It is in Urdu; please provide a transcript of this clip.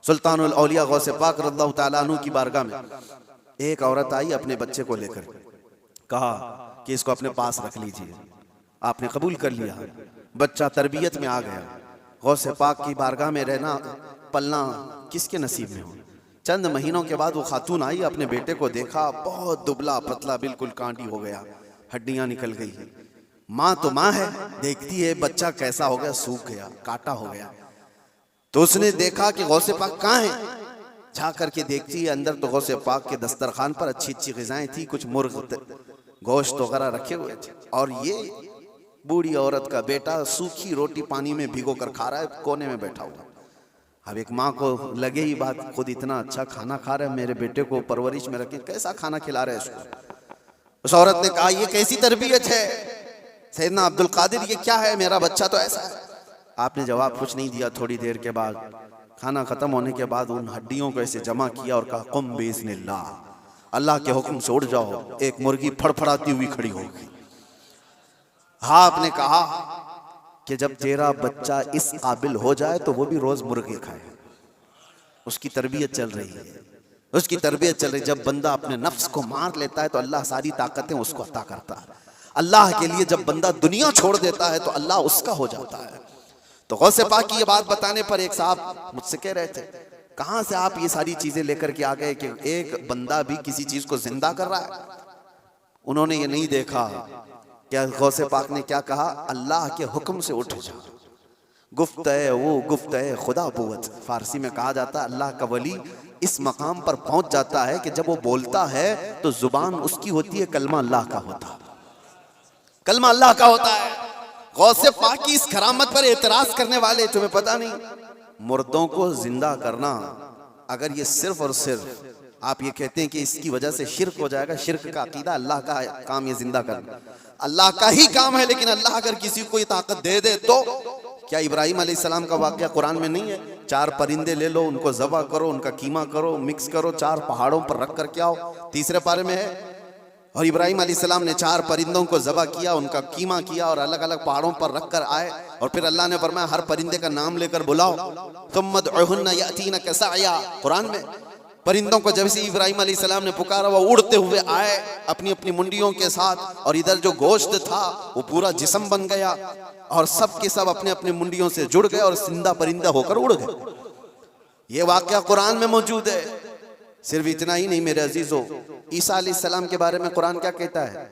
سلطان الاولیاء غوث پاک رضی اللہ تعالیٰ عنہ کی بارگاہ میں ایک عورت آئی اپنے بچے کو لے کر، کہا کہ اس کو اپنے پاس رکھ لیجئے. آپ نے قبول کر لیا، بچہ تربیت میں آ گیا. غوث پاک کی بارگاہ میں رہنا پلنا کس کے نصیب میں ہو. چند مہینوں کے بعد وہ خاتون آئی، اپنے بیٹے کو دیکھا، بہت دبلا پتلا، بالکل کانٹی ہو گیا، ہڈیاں نکل گئی. ماں تو ماں ہے، دیکھتی ہے بچہ کیسا ہو گیا، سوکھ گیا، کاٹا ہو گیا. تو اس نے دیکھا کہ غوث پاک کہاں ہیں. جا کر کے دیکھتی ہے اندر تو غوث پاک کے دسترخوان پر اچھی اچھی غذائیں تھی، کچھ مرغ گوشت وغیرہ رکھے ہوئے تھے، اور یہ بوڑھی عورت کا بیٹا سوکھی روٹی پانی میں بھگو کر کھا رہا ہے، کونے میں بیٹھا ہوا. اب ایک ماں کو لگے ہی بات، خود اتنا اچھا کھانا کھا رہا ہے، میرے بیٹے کو پرورش میں رکھیں، کیسا کھانا کھلا رہے اس کو. اس عورت نے کہا یہ کیسی تربیت ہے سیدنا عبد القادر، یہ کیا ہے، میرا بچہ تو ایسا ہے. آپ نے جواب کچھ نہیں دیا. تھوڑی دیر کے بعد کھانا ختم ہونے کے بعد ان ہڈیوں کو ایسے جمع کیا اور کہا قم باذن اللہ، اللہ کے حکم سے اٹھ جاؤ. ایک مرغی پھڑ پھڑاتی ہوئی کھڑی ہو گئی. ہاں آپ نے کہا کہ جب تیرا بچہ اس قابل ہو جائے تو وہ بھی روز مرغی کھائے. اس کی تربیت چل رہی ہے، اس کی تربیت چل رہی ہے. جب بندہ اپنے نفس کو مار لیتا ہے تو اللہ ساری طاقتیں اس کو عطا کرتا ہے. اللہ کے لیے جب بندہ دنیا چھوڑ دیتا ہے تو اللہ اس کا ہو جاتا ہے. تو غوث پاک کی یہ بات بتانے پر ایک صاحب مجھ سے کہہ رہے تھے کہاں سے آپ یہ ساری چیزیں لے کر کے آ گئے کہ ایک بندہ بھی کسی چیز کو زندہ کر رہا ہے. انہوں نے یہ نہیں دیکھا کہ غوث پاک نے کیا کہا، اللہ کے حکم سے اٹھ جا. گفت ہے وہ گفت ہے خدا بوت. فارسی میں کہا جاتا ہے اللہ کا ولی اس مقام پر پہنچ جاتا ہے کہ جب وہ بولتا ہے تو زبان اس کی ہوتی ہے کلمہ اللہ کا ہوتا ہے، کلمہ اللہ کا ہوتا ہے. غوث پاک کی اس کرامت پر اعتراض کرنے والے، تمہیں پتہ نہیں مردوں کو زندہ کرنا، اگر یہ صرف اور صرف آپ یہ کہتے ہیں کہ اس کی وجہ سے شرک ہو جائے گا، شرک کا عقیدہ، اللہ کا کام یہ زندہ کرنا اللہ کا ہی کام ہے. لیکن اللہ اگر کسی کو یہ طاقت دے دے تو کیا ابراہیم علیہ السلام کا واقعہ قرآن میں نہیں ہے؟ 4 پرندے لے لو، ان کو ذبح کرو، ان کا قیمہ کرو، مکس کرو، 4 پہاڑوں پر رکھ کر کے آؤ. 3 پارے میں ہے. اور ابراہیم علیہ السلام نے 4 پرندوں کو ذبح کیا، ان کا قیمہ کیا اور الگ الگ پہاڑوں پر رکھ کر آئے. اور پھر اللہ نے فرمایا ہر پرندے کا نام لے کر بلاؤ. ثم ادعوهن یاتینک سعیا. قرآن میں پرندوں کو جب سے ابراہیم علیہ السلام نے پکارا وہ اڑتے ہوئے آئے اپنی اپنی منڈیوں کے ساتھ، اور ادھر جو گوشت تھا وہ پورا جسم بن گیا اور سب کے سب اپنے اپنے منڈیوں سے جڑ گئے اور زندہ پرندہ ہو کر اڑ گئے. یہ واقعہ قرآن میں موجود ہے. صرف اتنا ہی نہیں میرے عزیزو، عیسیٰ علیہ السلام کے بارے میں قرآن کیا کہتا ہے؟